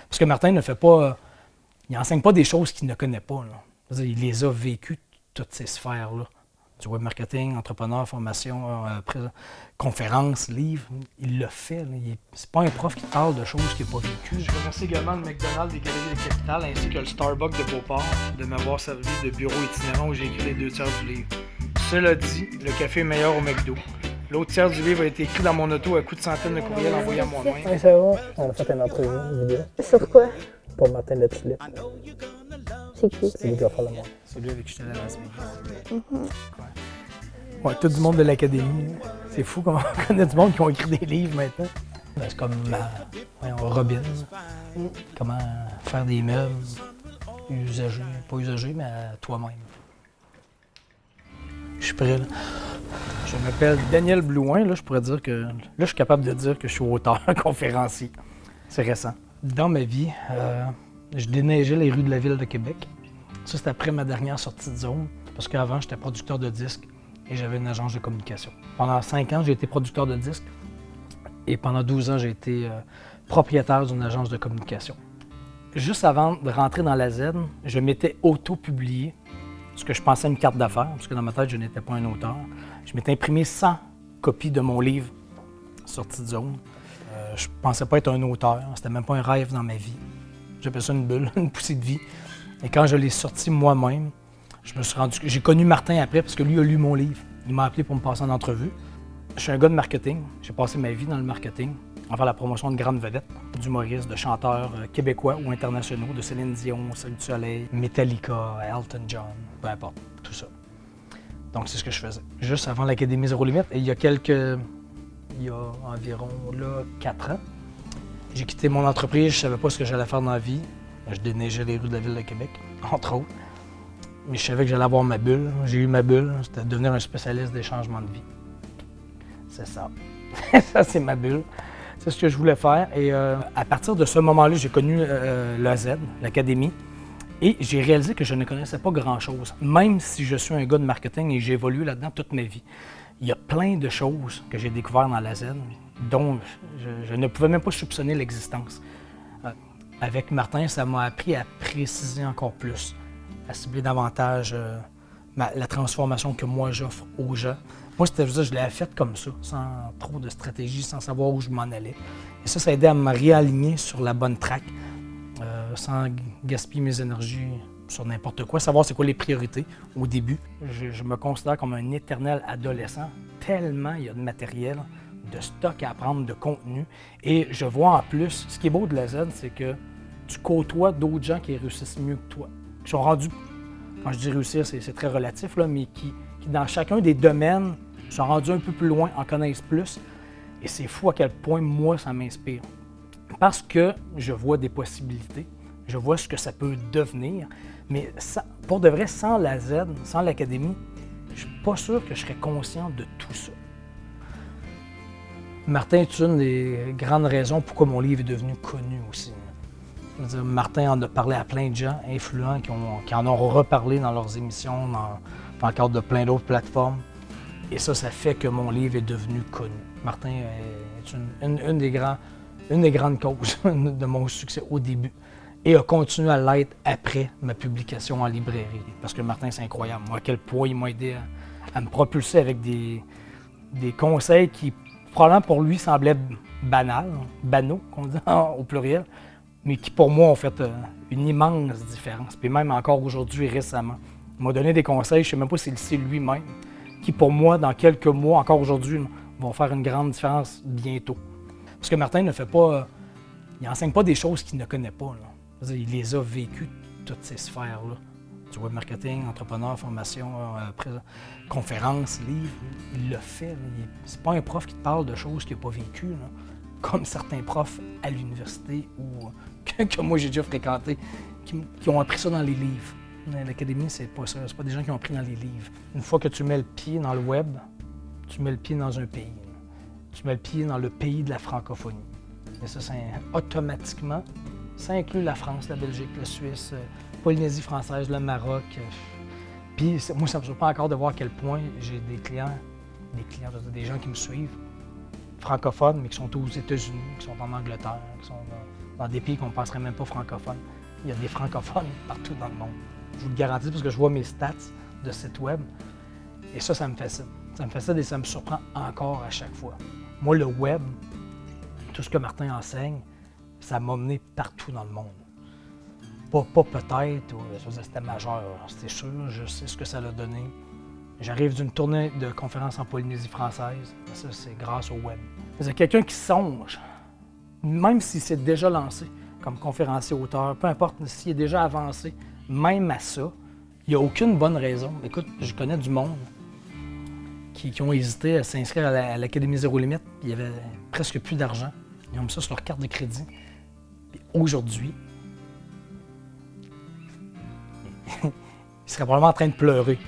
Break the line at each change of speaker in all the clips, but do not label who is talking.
Parce que Martin ne fait pas, il n'enseigne pas des choses qu'il ne connaît pas. Là. Il les a vécues, toutes ces sphères-là. Du web marketing, entrepreneur, formation, conférences, livres. Il le fait. C'est pas un prof qui parle de choses qu'il n'a pas vécues. Je remercie également le McDonald's des Galeries de Capitale ainsi que le Starbucks de Beauport de m'avoir servi de bureau itinérant où j'ai écrit les 2 tiers du livre. Cela dit, le café est meilleur au McDo. L'autre tiers du livre a été écrit dans mon auto à coups de centaines de courriels envoyés à moi-même.
Oui, ça va. On a fait une entrevue vidéo
Sur quoi?
pour Martin Letulippe.
C'est qui?
C'est lui qui va faire le monde.
C'est lui avec qui j'étais allé à Las Vegas. Ouais, tout du monde de l'académie. C'est fou comment on connaît du monde qui ont écrit des livres maintenant. Ben, c'est comme Robin. Comment faire des meubles usagés, pas usagés, mais à toi-même. Je suis prêt, là. Je m'appelle Daniel Blouin. Là, je pourrais dire que. Là, je suis capable de dire que je suis auteur, conférencier. C'est récent. Dans ma vie, je déneigeais les rues de la ville de Québec. Ça, c'est après ma dernière sortie de zone, parce qu'avant, j'étais producteur de disques et j'avais une agence de communication. Pendant 5 ans, j'ai été producteur de disques et pendant 12 ans, j'ai été propriétaire d'une agence de communication. Juste avant de rentrer dans la Z, je m'étais auto-publié ce que je pensais une carte d'affaires, parce que dans ma tête, je n'étais pas un auteur. Je m'étais imprimé 100 copies de mon livre Sortie de zone. Je pensais pas être un auteur, c'était même pas un rêve dans ma vie. J'appelle ça une bulle, une poussée de vie. Et quand je l'ai sorti moi-même, je me suis rendu. J'ai connu Martin après parce que lui a lu mon livre. Il m'a appelé pour me passer en entrevue. Je suis un gars de marketing. J'ai passé ma vie dans le marketing, en faire la promotion de grandes vedettes, d'humoristes, de chanteurs québécois ou internationaux, de Céline Dion, Cirque du Soleil, Metallica, Elton John, peu importe, tout ça. Donc c'est ce que je faisais. Juste avant l'Académie Zéro Limite, et il y a environ 4 ans, j'ai quitté mon entreprise, je savais pas ce que j'allais faire dans la vie. Je déneigeais les rues de la ville de Québec, entre autres. Mais je savais que j'allais avoir ma bulle. J'ai eu ma bulle, c'était de devenir un spécialiste des changements de vie. C'est ça. Ça, c'est ma bulle. C'est ce que je voulais faire. Et à partir de ce moment-là, j'ai connu l'AZ, l'Académie. Et j'ai réalisé que je ne connaissais pas grand-chose, même si je suis un gars de marketing et j'ai évolué là-dedans toute ma vie. Il y a plein de choses que j'ai découvertes dans l'AZ dont je ne pouvais même pas soupçonner l'existence. Avec Martin, ça m'a appris à préciser encore plus, à cibler davantage la transformation que moi j'offre aux gens. Moi, c'était ça, je l'ai fait comme ça, sans trop de stratégie, sans savoir où je m'en allais. Et ça a aidé à me réaligner sur la bonne track, sans gaspiller mes énergies sur n'importe quoi, savoir c'est quoi les priorités au début. Je me considère comme un éternel adolescent, tellement il y a de matériel, de stock à apprendre, de contenu. Et je vois en plus, ce qui est beau de la Z, c'est que tu côtoies d'autres gens qui réussissent mieux que toi, qui sont rendus, quand je dis réussir, c'est très relatif, là, mais qui, dans chacun des domaines, sont rendus un peu plus loin, en connaissent plus. Et c'est fou à quel point, moi, ça m'inspire. Parce que je vois des possibilités, je vois ce que ça peut devenir, mais pour de vrai, sans la Z, sans l'Académie, je suis pas sûr que je serais conscient de tout ça. Martin est une des grandes raisons pourquoi mon livre est devenu connu aussi. Je veux dire, Martin en a parlé à plein de gens influents qui en ont reparlé dans leurs émissions, dans le cadre de plein d'autres plateformes. Et ça fait que mon livre est devenu connu. Martin est une des grandes causes de mon succès au début et a continué à l'être après ma publication en librairie. Parce que Martin, c'est incroyable. Moi, à quel point il m'a aidé à me propulser avec des conseils qui, probablement pour lui, semblaient banaux, qu'on dit au pluriel, mais qui pour moi ont fait une immense différence. Puis même encore aujourd'hui, récemment, il m'a donné des conseils, je ne sais même pas s'il le sait lui-même, qui pour moi, dans quelques mois, encore aujourd'hui, vont faire une grande différence bientôt. Parce que Martin ne fait pas, il enseigne pas des choses qu'il ne connaît pas. Là. Il les a vécues, toutes ces sphères-là. Du web marketing, entrepreneur, formation, conférences, livres. Il le fait. C'est pas un prof qui te parle de choses qu'il n'a pas vécues, là, comme certains profs à l'université ou que moi j'ai déjà fréquenté, qui ont appris ça dans les livres. L'Académie, c'est pas ça. C'est pas des gens qui ont appris dans les livres. Une fois que tu mets le pied dans le web, tu mets le pied dans un pays. Tu mets le pied dans le pays de la francophonie. Et ça, automatiquement, ça inclut la France, la Belgique, la Suisse, Polynésie française, le Maroc. Puis moi, ça me surprend encore de voir à quel point j'ai des gens qui me suivent, francophones, mais qui sont aux États-Unis, qui sont en Angleterre, qui sont dans des pays qu'on ne penserait même pas francophones. Il y a des francophones partout dans le monde. Je vous le garantis parce que je vois mes stats de site web. Et ça me fascine. Ça me fascine et ça me surprend encore à chaque fois. Moi, le web, tout ce que Martin enseigne, ça m'a mené partout dans le monde. Pas peut-être, c'était majeur, c'était sûr, je sais ce que ça a donné. J'arrive d'une tournée de conférences en Polynésie française, ça c'est grâce au web. C'est quelqu'un qui songe, même s'il s'est déjà lancé comme conférencier auteur, peu importe s'il est déjà avancé, même à ça, il n'y a aucune bonne raison. Écoute, je connais du monde qui ont hésité à s'inscrire à l'Académie Zéro Limite, il y avait presque plus d'argent. Ils ont mis ça sur leur carte de crédit. Puis aujourd'hui, il serait probablement en train de pleurer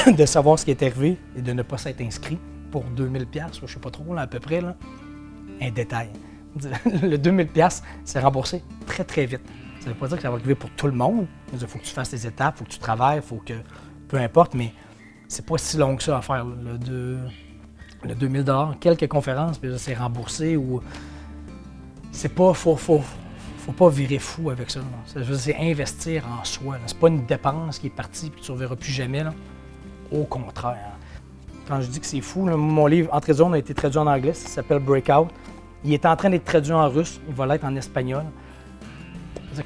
de savoir ce qui est arrivé et de ne pas s'être inscrit pour 2000$, je ne sais pas trop, là, à peu près, là. Un détail. Le 2000$, c'est remboursé très, très vite. Ça ne veut pas dire que ça va arriver pour tout le monde. Il faut que tu fasses tes étapes, il faut que tu travailles, il faut que... Peu importe, mais c'est pas si long que ça à faire. Le 2000$, quelques conférences, puis c'est remboursé ou... C'est pas... Faut pas virer fou avec ça. C'est investir en soi. C'est pas une dépense qui est partie et que tu ne reverras plus jamais. Là. Au contraire. Quand je dis que c'est fou, là, mon livre « Entrée de zone » a été traduit en anglais, ça s'appelle « Breakout ». Il est en train d'être traduit en russe, il va l'être en espagnol.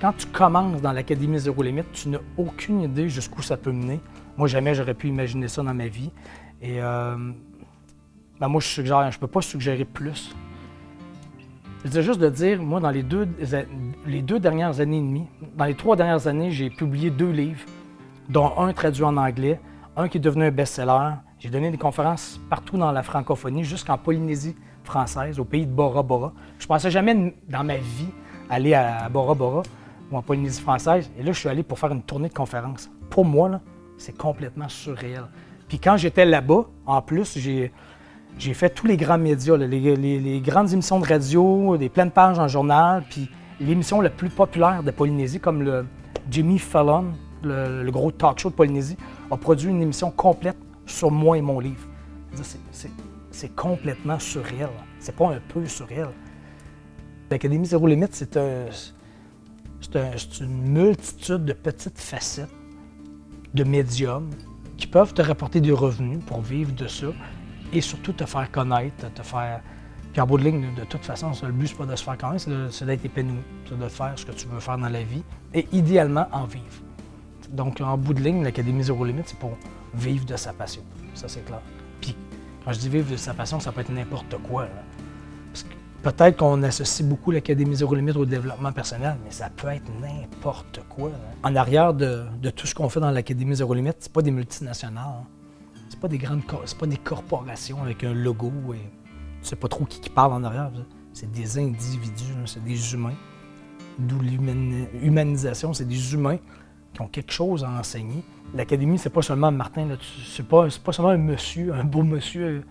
Quand tu commences dans l'Académie Zéro Limite, tu n'as aucune idée jusqu'où ça peut mener. Moi, jamais j'aurais pu imaginer ça dans ma vie. Et moi, je ne peux pas suggérer plus. C'est juste de dire, moi, dans les deux dernières années et demie, dans les 3 dernières années, j'ai publié 2 livres, dont un traduit en anglais, un qui est devenu un best-seller. J'ai donné des conférences partout dans la francophonie, jusqu'en Polynésie française, au pays de Bora Bora. Je ne pensais jamais dans ma vie aller à Bora Bora ou en Polynésie française. Et là, je suis allé pour faire une tournée de conférences. Pour moi, là, c'est complètement surréel. Puis quand j'étais là-bas, en plus, j'ai fait tous les grands médias, là, les grandes émissions de radio, des pleines pages en journal, puis l'émission la plus populaire de Polynésie, comme le Jimmy Fallon, le gros talk show de Polynésie, a produit une émission complète sur moi et mon livre. C'est complètement surréel. C'est pas un peu surréel. L'Académie Zéro Limite, c'est une multitude de petites facettes de médiums qui peuvent te rapporter des revenus pour vivre de ça et surtout te faire connaître, Puis en bout de ligne, de toute façon, le but, c'est pas de se faire connaître, c'est d'être épanoui, c'est de faire ce que tu veux faire dans la vie et idéalement en vivre. Donc, en bout de ligne, l'Académie Zéro Limite, c'est pour vivre de sa passion. Ça, c'est clair. Puis, quand je dis vivre de sa passion, ça peut être n'importe quoi. Là. Parce que peut-être qu'on associe beaucoup l'Académie Zéro Limite au développement personnel, mais ça peut être n'importe quoi. Là. En arrière de tout ce qu'on fait dans l'Académie Zéro Limite, c'est pas des multinationales. Hein. C'est pas des corporations avec un logo et tu sais pas trop qui parle en arrière. C'est des individus, là, c'est des humains. D'où l'humanisation, c'est des humains qui ont quelque chose à enseigner. L'Académie, c'est pas seulement Martin, c'est pas seulement un beau monsieur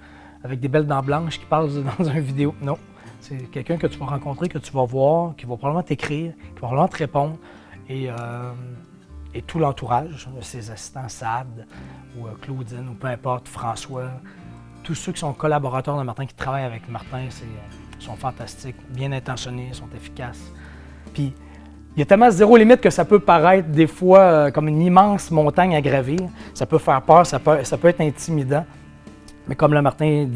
avec des belles dents blanches qui parle dans une vidéo. Non, c'est quelqu'un que tu vas rencontrer, que tu vas voir, qui va probablement t'écrire, qui va probablement te répondre. Et tout l'entourage, ses assistants SAD ou Claudine ou peu importe, François, tous ceux qui sont collaborateurs de Martin, qui travaillent avec Martin, sont fantastiques, bien intentionnés, sont efficaces. Puis, il y a tellement zéro limite que ça peut paraître des fois comme une immense montagne à gravir. Ça peut faire peur, ça peut être intimidant. Mais comme le Martin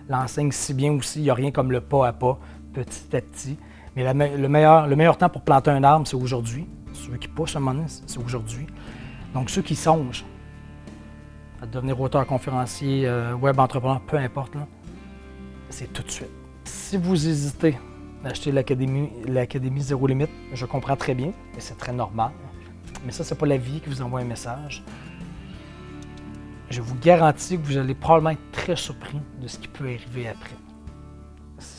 l'enseigne si bien aussi, il n'y a rien comme le pas à pas, petit à petit. Mais le meilleur temps pour planter un arbre, c'est aujourd'hui. Ceux qui poussent à un moment donné, c'est aujourd'hui. Donc ceux qui songent à devenir auteur, conférencier, web entrepreneur, peu importe, là, c'est tout de suite. Si vous hésitez d'acheter l'Académie Zéro Limite, je comprends très bien, et c'est très normal. Mais ça, c'est pas la vie qui vous envoie un message. Je vous garantis que vous allez probablement être très surpris de ce qui peut arriver après.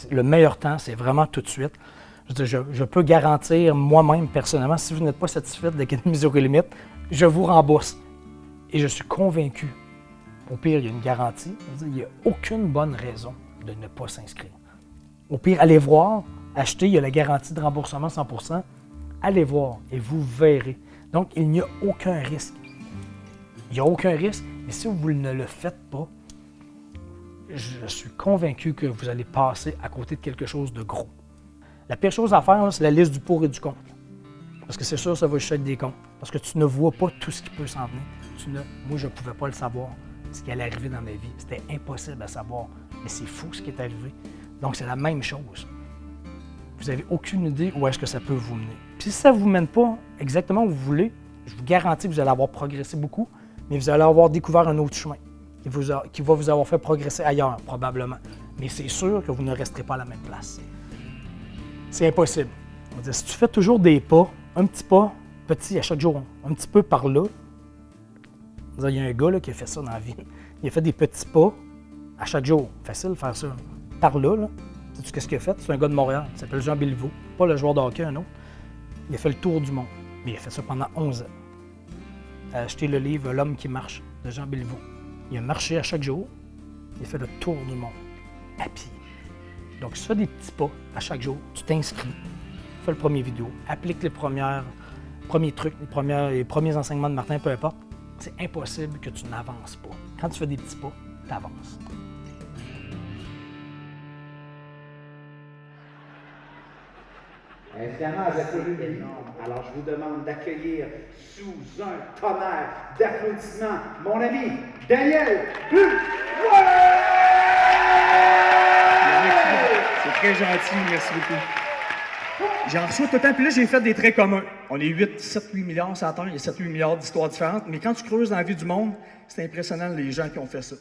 Le meilleur temps, c'est vraiment tout de suite. Je peux garantir moi-même, personnellement, si vous n'êtes pas satisfait de l'Académie Zéro Limite, je vous rembourse. Et je suis convaincu, au pire, il y a une garantie, il n'y a aucune bonne raison de ne pas s'inscrire. Au pire, allez voir, achetez, il y a la garantie de remboursement 100%. Allez voir et vous verrez. Donc, il n'y a aucun risque. Il n'y a aucun risque, mais si vous ne le faites pas, je suis convaincu que vous allez passer à côté de quelque chose de gros. La pire chose à faire, là, c'est la liste du pour et du contre. Parce que c'est sûr, ça va juste être des comptes. Parce que tu ne vois pas tout ce qui peut s'en venir. Moi, je ne pouvais pas le savoir, ce qui allait arriver dans ma vie. C'était impossible à savoir. Mais c'est fou ce qui est arrivé. Donc, c'est la même chose. Vous n'avez aucune idée où est-ce que ça peut vous mener. Puis si ça ne vous mène pas exactement où vous voulez, je vous garantis que vous allez avoir progressé beaucoup, mais vous allez avoir découvert un autre chemin qui va vous avoir fait progresser ailleurs, probablement. Mais c'est sûr que vous ne resterez pas à la même place. C'est impossible. On va dire, si tu fais toujours des pas, un petit pas, petit à chaque jour, un petit peu par là, il y a un gars là, qui a fait ça dans la vie. Il a fait des petits pas à chaque jour. Facile de faire ça. Par là. Sais-tu qu'est-ce qu'il a fait? C'est un gars de Montréal. Il s'appelle Jean Béliveau. Pas le joueur de hockey, un autre. Il a fait le tour du monde. Mais il a fait ça pendant 11 ans. Il a acheté le livre L'homme qui marche de Jean Béliveau. Il a marché à chaque jour. Il a fait le tour du monde. À pied. Donc, si tu fais des petits pas à chaque jour, tu t'inscris, fais le premier vidéo, applique les premiers trucs, les premiers enseignements de Martin, peu importe, c'est impossible que tu n'avances pas. Quand tu fais des petits pas, tu avances.
Évidemment, vous êtes toujours énorme. Alors, je vous demande d'accueillir sous un tonnerre d'applaudissements mon ami Daniel Bluoin!
C'est très gentil, merci beaucoup. J'en reçois tout le temps, puis là, j'ai fait des traits communs. On est 8 milliards sur la Terre, il y a 7-8 milliards d'histoires différentes, mais quand tu creuses dans la vie du monde, c'est impressionnant les gens qui ont fait ça.